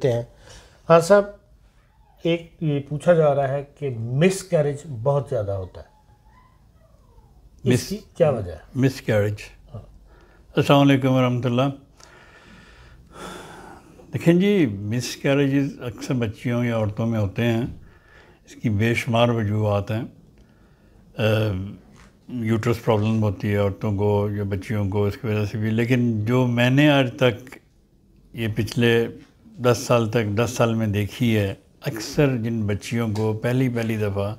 ہیں۔ ہاں صاحب، ایک یہ پوچھا جا رہا ہے کہ مس کیریج بہت زیادہ ہوتا ہے، اس کی کیا وجہ ہے؟ مس کیریج۔ السلام علیکم ورحمۃ اللہ۔ دیکھیں جی، مس کیریجز اکثر بچیوں یا عورتوں میں ہوتے ہیں، اس کی بے شمار وجوہات ہیں۔ یوٹرس پرابلم ہوتی ہے عورتوں کو یا بچیوں کو، اس کی وجہ سے بھی، لیکن جو میں نے آج تک یہ پچھلے 10 سال میں دیکھی ہے، اکثر جن بچیوں کو پہلی دفعہ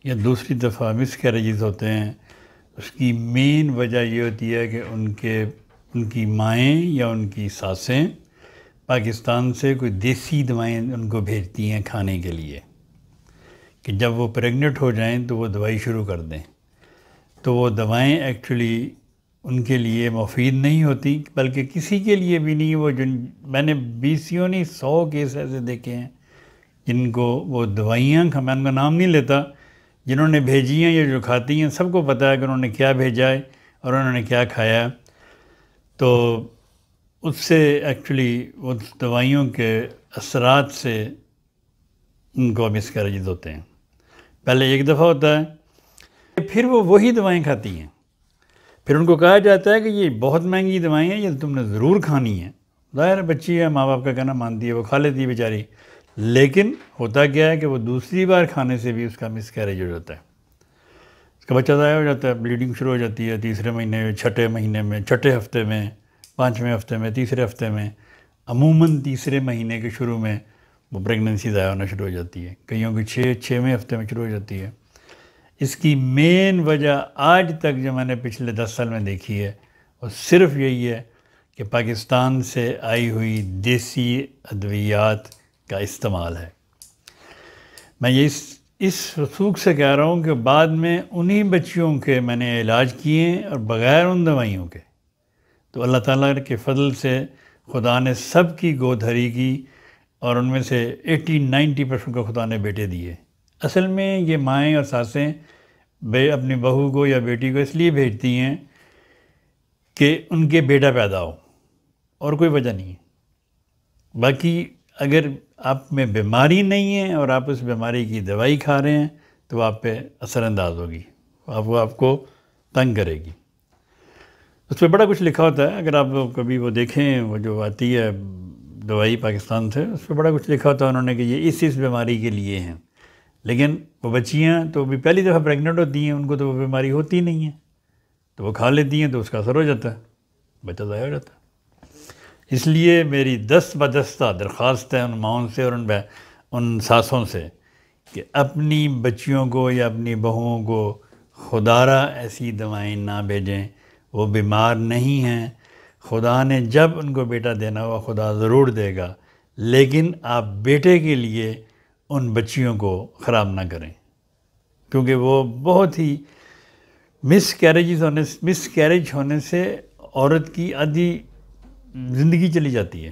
یا دوسری دفعہ مس کیریجز ہوتے ہیں، اس کی مین وجہ یہ ہوتی ہے کہ ان کی مائیں یا ان کی ساسیں پاکستان سے کوئی دیسی دوائیں ان کو بھیجتی ہیں کھانے کے لیے، کہ جب وہ پریگننٹ ہو جائیں تو وہ دوائی شروع کر دیں۔ تو وہ دوائیں ایکچولی ان کے لیے مفید نہیں ہوتی، بلکہ کسی کے لیے بھی نہیں۔ وہ میں نے 100 کیس ایسے دیکھے ہیں جن کو وہ دوائیاں، میں ان کا نام نہیں لیتا، جنہوں نے بھیجی ہیں یا جو کھاتی ہیں، سب کو پتہ ہے کہ انہوں نے کیا بھیجا ہے اور انہوں نے کیا کھایا۔ تو اس سے ایکچولی وہ دوائیوں کے اثرات سے ان کو مس کیریجز ہوتے ہیں۔ پہلے ایک دفعہ ہوتا ہے، پھر وہ وہی دوائیں کھاتی ہیں، پھر ان کو کہا جاتا ہے کہ یہ بہت مہنگی دوائیں ہیں، یہ تم نے ضرور کھانی ہیں۔ ظاہر ہے بچی ہے، ماں باپ کا کہنا مانتی ہے، وہ کھا لیتی ہے بیچاری، لیکن ہوتا کیا ہے کہ وہ دوسری بار کھانے سے بھی اس کا مس کیریج ہو جاتا ہے، اس کا بچہ ضائع ہو جاتا ہے، بلیڈنگ شروع ہو جاتی ہے تیسرے مہینے میں، چھٹے مہینے میں، چھٹے ہفتے میں، 5ویں ہفتے میں، تیسرے ہفتے میں، عموماً تیسرے مہینے کے شروع میں وہ پریگننسی ضائع ہونا شروع ہو جاتی ہے، کئیوں کی 6ویں ہفتے میں شروع ہو جاتی ہے۔ اس کی مین وجہ آج تک جو میں نے پچھلے 10 سال میں دیکھی ہے، وہ صرف یہی ہے کہ پاکستان سے آئی ہوئی دیسی ادویات کا استعمال ہے۔ میں یہ اس رسوخ سے کہہ رہا ہوں کہ بعد میں انہی بچیوں کے میں نے علاج کیے ہیں، اور بغیر ان دوائیوں کے، تو اللہ تعالیٰ کے فضل سے خدا نے سب کی گود ہری کی، اور ان میں سے 80-90% کو خدا نے بیٹے دیے۔ اصل میں یہ مائیں اور ساسیں اپنی بہو کو یا بیٹی کو اس لیے بھیجتی ہیں کہ ان کے بیٹا پیدا ہو، اور کوئی وجہ نہیں ہے۔ باقی اگر آپ میں بیماری نہیں ہے اور آپ اس بیماری کی دوائی کھا رہے ہیں تو وہ آپ پہ اثر انداز ہوگی، وہ آپ کو تنگ کرے گی۔ اس پہ بڑا کچھ لکھا ہوتا ہے، اگر آپ کبھی وہ دیکھیں، وہ جو آتی ہے دوائی پاکستان سے، اس پہ بڑا کچھ لکھا ہوتا ہے انہوں نے کہ یہ اس بیماری کے لیے ہیں، لیکن وہ بچیاں تو بھی پہلی دفعہ پریگننٹ ہوتی ہیں، ان کو تو وہ بیماری ہوتی نہیں ہے، تو وہ کھا لیتی ہیں تو اس کا اثر ہو جاتا ہے، بچہ ضائع ہو جاتا ہے۔ اس لیے میری دست بدستہ درخواست ہے ان ماؤں سے اور ان ساسوں سے کہ اپنی بچیوں کو یا اپنی بہوؤں کو خدارہ ایسی دوائیں نہ بھیجیں۔ وہ بیمار نہیں ہیں، خدا نے جب ان کو بیٹا دینا ہوا خدا ضرور دے گا، لیکن آپ بیٹے کے لیے ان بچیوں کو خراب نہ کریں، کیونکہ وہ بہت ہی مس کیریج ہونے سے عورت کی آدھی زندگی چلی جاتی ہے،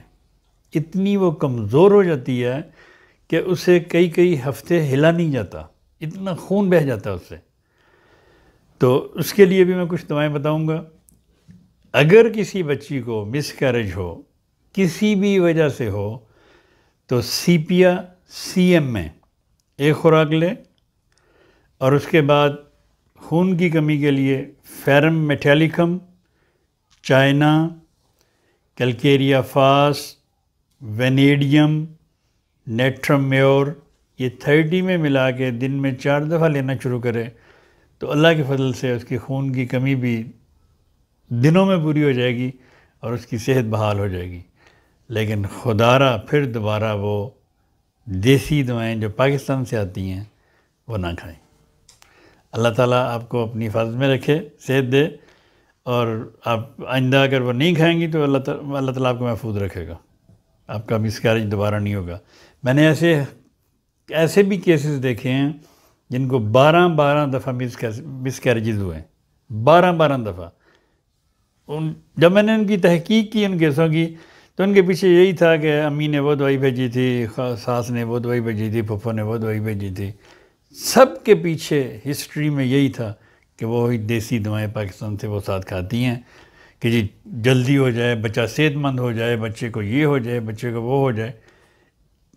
اتنی وہ کمزور ہو جاتی ہے کہ اسے کئی ہفتے ہلا نہیں جاتا، اتنا خون بہہ جاتا ہے اس سے۔ تو اس کے لیے بھی میں کچھ دوائیں بتاؤں گا۔ اگر کسی بچی کو مس کیریج ہو، کسی بھی وجہ سے ہو، تو سیپیا CM میں ایک خوراک لے، اور اس کے بعد خون کی کمی کے لیے فیرم میٹیلیکم، چائنا، کیلکیریا فاس، وینیڈیم، نیٹرم میور، یہ 30 میں ملا کے دن میں 4 دفعہ لینا شروع کرے تو اللہ کے فضل سے اس کی خون کی کمی بھی دنوں میں پوری ہو جائے گی اور اس کی صحت بحال ہو جائے گی۔ لیکن خدارہ پھر دوبارہ وہ دیسی دوائیں جو پاکستان سے آتی ہیں وہ نہ کھائیں۔ اللہ تعالیٰ آپ کو اپنی حفاظت میں رکھے، صحت دے، اور آپ آئندہ اگر وہ نہیں کھائیں گی تو اللہ تعالیٰ آپ کو محفوظ رکھے گا، آپ کا مس کیریج دوبارہ نہیں ہوگا۔ میں نے ایسے بھی کیسز دیکھے ہیں جن کو 12 دفعہ مس کیریجز ہوئے ہیں، 12 دفعہ۔ جب میں نے ان کی تحقیق کی ان کیسوں کی، تو ان کے پیچھے یہی تھا کہ امی نے وہ دوائی بھیجی تھی، ساس نے وہ دوائی بھیجی تھی، پھپھو نے وہ دوائی بھیجی تھی۔ سب کے پیچھے ہسٹری میں یہی تھا کہ وہ دیسی دوائیں پاکستان سے وہ ساتھ کھاتی ہیں کہ جی جلدی ہو جائے، بچہ صحت مند ہو جائے، بچے کو یہ ہو جائے، بچے کو وہ ہو جائے۔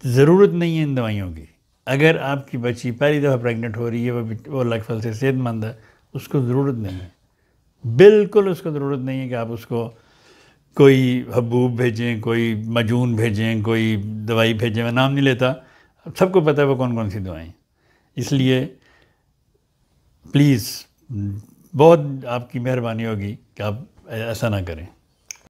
ضرورت نہیں ہے ان دوائیوں کی. اگر آپ کی بچی پہلی دفعہ پریگننٹ ہو رہی ہے، وہ اللہ کے فضل سے صحت مند ہے، اس کو ضرورت نہیں ہے، بالکل اس کو ضرورت نہیں ہے کہ آپ اس کو کوئی حبوب بھیجیں، کوئی مجون بھیجیں، کوئی دوائی بھیجیں. میں نام نہیں لیتا، سب کو پتہ ہے وہ کون کون سی دوائیں. اس لیے پلیز بہت آپ کی مہربانی ہوگی کہ آپ ایسا نہ کریں.